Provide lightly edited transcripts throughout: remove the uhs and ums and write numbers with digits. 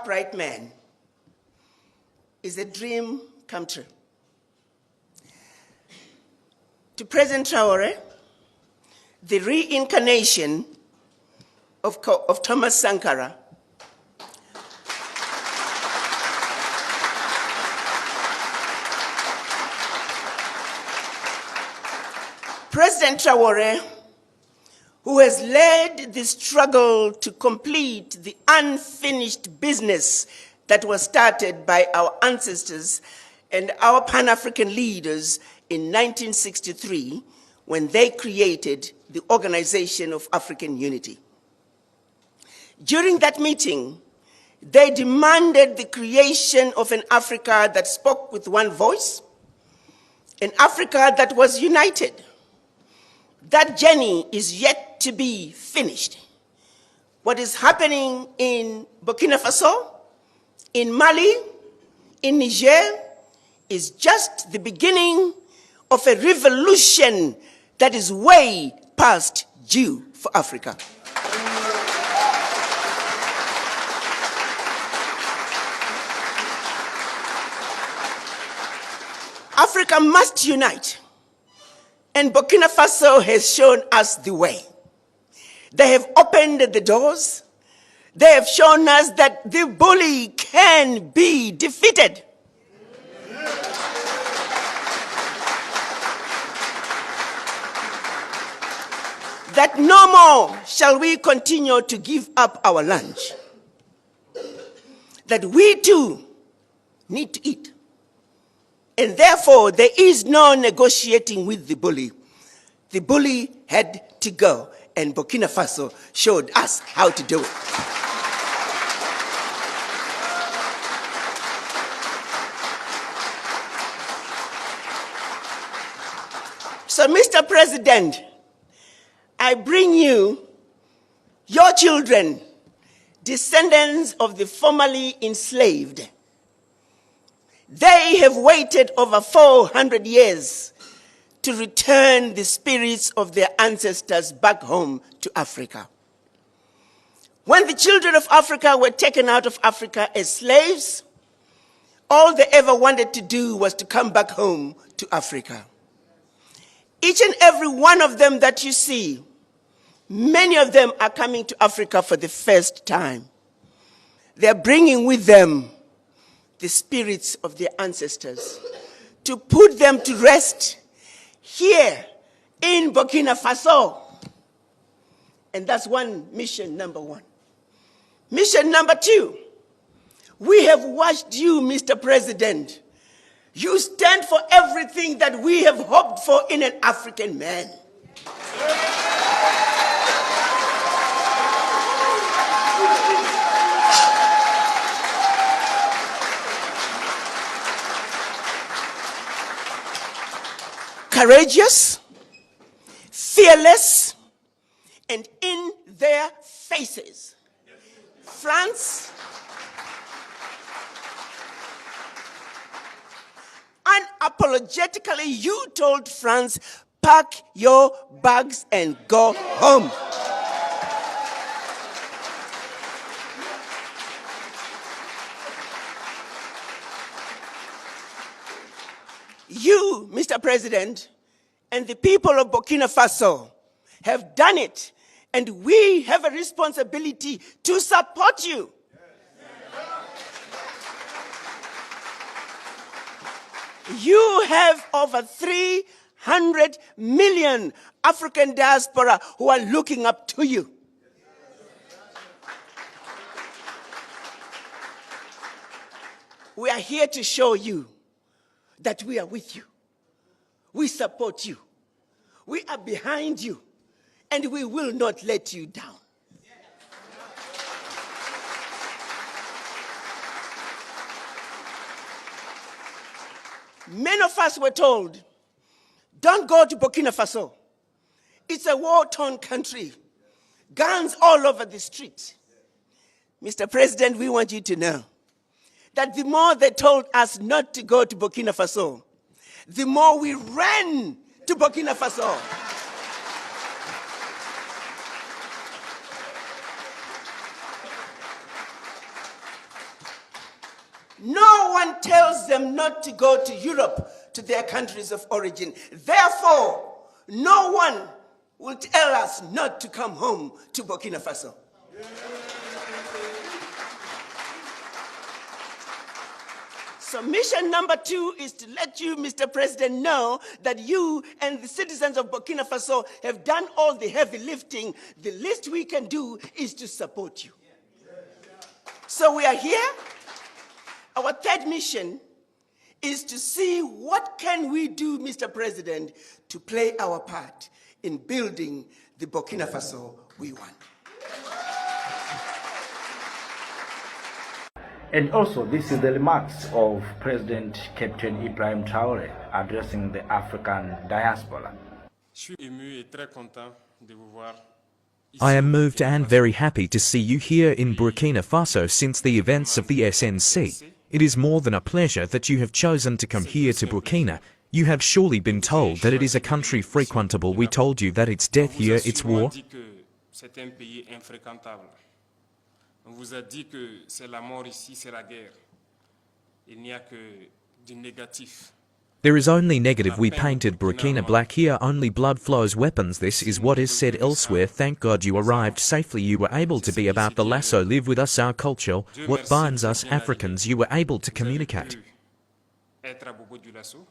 upright man is a dream come true. To President Tawore, the reincarnation of Thomas Sankara President Tawore, who has led the struggle to complete the unfinished business that was started by our ancestors and our Pan-African leaders in 1963 when they created the Organization of African Unity. During that meeting, they demanded the creation of an Africa that spoke with one voice, an Africa that was united. That journey is yet to be finished. What is happening in Burkina Faso, in Mali, in Niger, is just the beginning of a revolution that is way past due for Africa. Africa must unite. And Burkina Faso has shown us the way. They have opened the doors. They have shown us that the bully can be defeated. That no more shall we continue to give up our lunch. That we too need to eat. And therefore, there is no negotiating with the bully. The bully had to go, and Burkina Faso showed us how to do it. So, Mr. President, I bring you your children, descendants of the formerly enslaved. They have waited over 400 years to return the spirits of their ancestors back home to Africa. When the children of Africa were taken out of Africa as slaves, all they ever wanted to do was to come back home to Africa. Each and every one of them that you see, many of them are coming to Africa for the first time. They're bringing with them the spirits of their ancestors, to put them to rest here in Burkina Faso. And that's mission number one. Mission number two, we have watched you, Mr. President. You stand for everything that we have hoped for in an African man. Courageous, fearless, and in their faces. France, unapologetically, you told France, pack your bags and go home. You, Mr. President, and the people of Burkina Faso have done it, and we have a responsibility to support you. You have over 300 million African diaspora who are looking up to you. We are here to show you that we are with you. We support you. We are behind you. And we will not let you down. Many of us were told, don't go to Burkina Faso. It's a war-torn country. Guns all over the street. Mr. President, we want you to know that the more they told us not to go to Burkina Faso, the more we ran to Burkina Faso. No one tells them not to go to Europe, to their countries of origin. Therefore, no one will tell us not to come home to Burkina Faso. So mission number 2 is to let you, Mr. President, know that you and the citizens of Burkina Faso have done all the heavy lifting. The least we can do is to support you. So we are here. Our third mission is to see what can we do, Mr. President, to play our part in building the Burkina Faso we want. And also, this is the remarks of President Captain Ibrahim Tawore addressing the African diaspora. I am moved and very happy to see you here in Burkina Faso since the events of the SNC. It is more than a pleasure that you have chosen to come here to Burkina. You have surely been told that it is a country frequentable. We told you that it's death here, it's war. On vous a dit que c'est la mort ici, c'est la guerre. Il n'y a que du négatif. There is only negative. We painted Burkina black here, only blood flows, weapons. This is what is said elsewhere. Thank God you arrived safely. You were able to be about the lasso, live with us, our culture, what binds us Africans. You were able to communicate. Être à propos du lasso,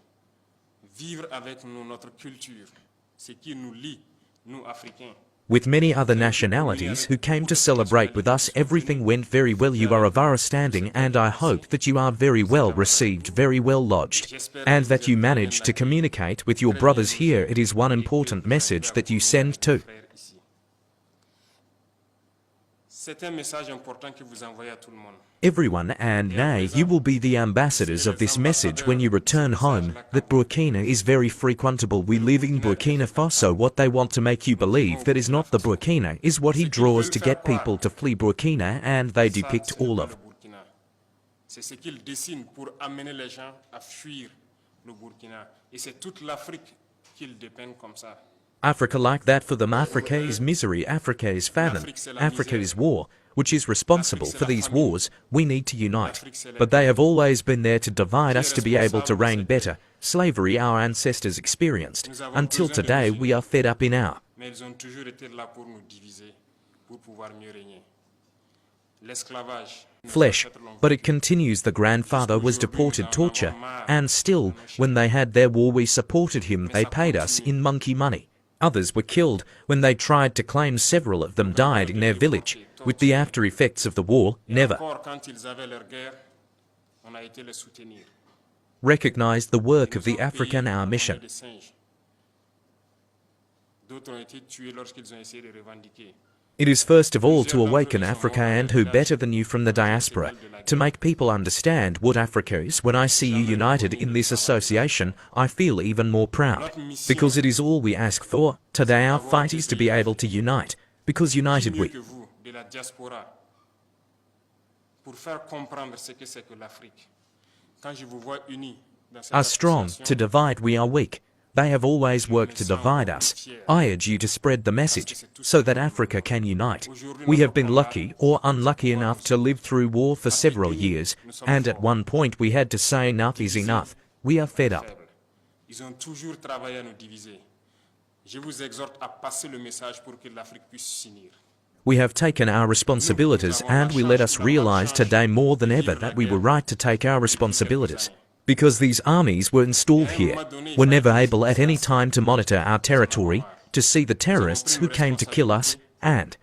vivre avec nous notre culture, ce qui nous lie, nous Africains. With many other nationalities who came to celebrate with us, everything went very well. You are of our standing, and I hope that you are very well received, very well lodged, and that you managed to communicate with your brothers here. It is one important message that you send too. C'est un message important que vous envoyez à tout le monde. Everyone, and nay, you will be the ambassadors of this message when you return home, that Burkina is very frequentable. We live in Burkina Faso. What they want to make you believe that is not the Burkina is what he draws to get people to flee Burkina, and they depict all of. C'est ce qu'il dessine pour amener les gens à fuir le Burkina. Et c'est toute l'Afrique qu'il dépeint comme ça. Africa like that for them. Africa is misery, Africa is famine, Africa is war, which is responsible for these wars. We need to unite. But they have always been there to divide us to be able to reign better. Slavery our ancestors experienced. Until today we are fed up in our. Mais ils ont toujours été là pour nous diviser, pour pouvoir mieux régner. L'esclavage. Flesh, but it continues. The grandfather was deported, torture, and still, when they had their war we supported him. They paid us in monkey money. Others were killed when they tried to claim. Several of them died in their village. With the after effects of the war, never recognized the work of the African, our mission. It is first of all to awaken Africa, and who better than you from the diaspora, to make people understand what Africa is. When I see you united in this association, I feel even more proud, because it is all we ask for. Today our fight is to be able to unite, because united we are strong. To divide we are weak. They have always worked to divide us. I urge you to spread the message, so that Africa can unite. We have been lucky or unlucky enough to live through war for several years, and at one point we had to say enough is enough. We are fed up. Ils ont toujours travaillé à nous diviser. Je vous exhorte à passer le message pour que l'Afrique puisse s'unir. We have taken our responsibilities, and we let us realize today more than ever that we were right to take our responsibilities. Because these armies were installed here, were never able at any time to monitor our territory, to see the terrorists who came to kill us, and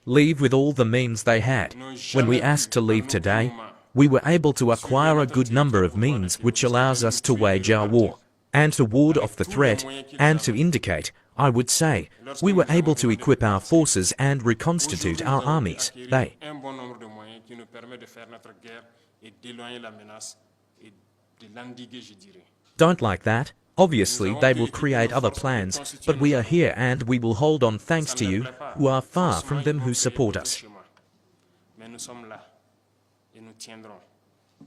leave with all the means they had. When we asked to leave today, we were able to acquire a good number of means which allows us to wage our war, and to ward off the threat, and to indicate, I would say, we were able to equip our forces and reconstitute our armies. They don't like that. Obviously, they will create other plans, but we are here and we will hold on thanks to you, who are far from them who support us.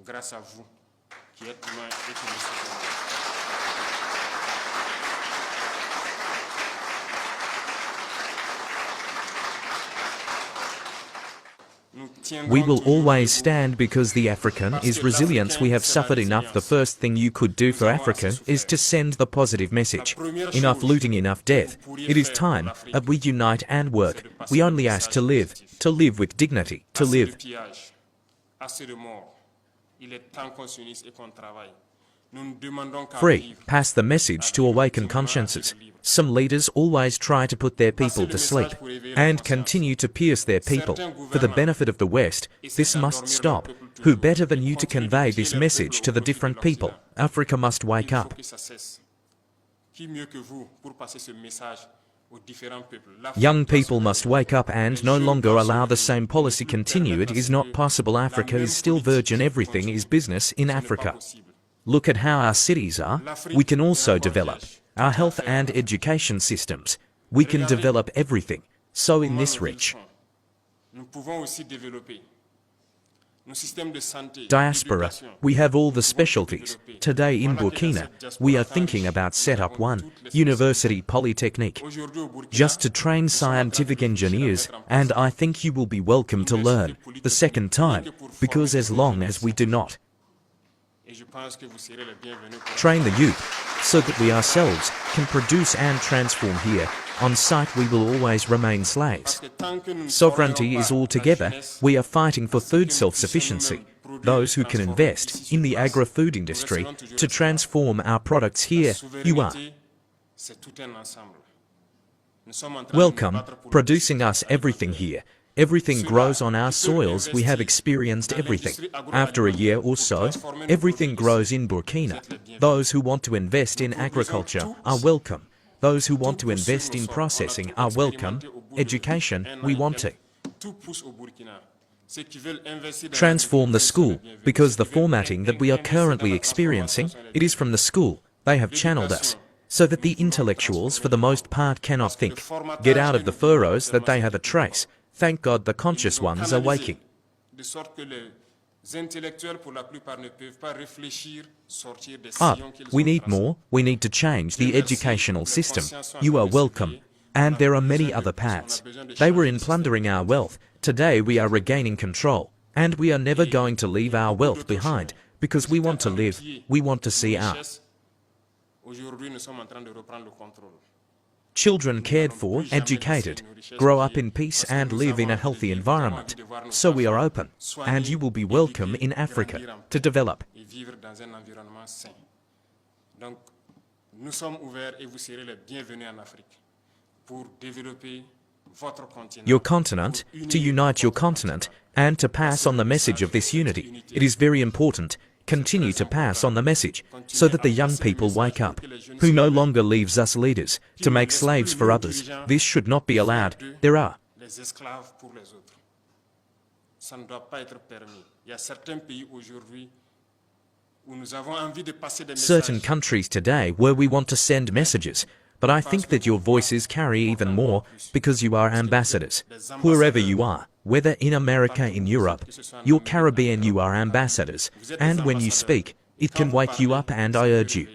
Grâce à vous, qui êtes loin et qui nous soutenez. We will always stand because the African is resilience. We have suffered enough. The first thing you could do for Africa is to send the positive message. Enough looting, enough death. It is time that we unite and work. We only ask to live with dignity, to live. Free. Pass the message to awaken consciences. Some leaders always try to put their people to sleep and continue to pierce their people for the benefit of the West. This must stop. Who better than you to convey this message to the different people? Africa must wake up. Young people must wake up and no longer allow the same policy continue. It is not possible. Africa is still virgin. Everything is business in Africa. Look at how our cities are. We can also develop our health and education systems. We can develop everything. So in this rich diaspora, we have all the specialties. Today in Burkina, we are thinking about set up one university polytechnic just to train scientific engineers, and I think you will be welcome to learn the second time, because as long as we do not train the youth so that we ourselves can produce and transform here on site, we will always remain slaves. Sovereignty is all together. We are fighting for food self-sufficiency. Those who can invest in the agri-food industry to transform our products here, you are welcome, producing us everything here. Everything grows on our soils. We have experienced everything. After a year or so, everything grows in Burkina. Those who want to invest in agriculture are welcome. Those who want to invest in processing are welcome. Education, we want to transform the school, because the formatting that we are currently experiencing, it is from the school. They have channeled us so that the intellectuals for the most part cannot think, get out of the furrows that they have a trace. Thank God the conscious ones are waking. Up. We need more. We need to change the educational system. You are welcome. And there are many other paths. They were in plundering our wealth. Today we are regaining control. And we are never going to leave our wealth behind, because we want to live. We want to see our children cared for, educated, grow up in peace and live in a healthy environment. So we are open, and you will be welcome in Africa to develop. Your continent, to unite your continent, and to pass on the message of this unity. It is very important. Continue to pass on the message, so that the young people wake up, who no longer leaves us leaders to make slaves for others. This should not be allowed. There are certain countries today where we want to send messages, but I think that your voices carry even more, because you are ambassadors. Wherever you are, whether in America, in Europe, your Caribbean, you are ambassadors. And when you speak, it can wake you up, and I urge you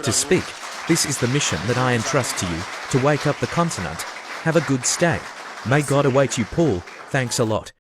to speak. This is the mission that I entrust to you, to wake up the continent. Have a good stay. May God await you, Paul. Thanks a lot.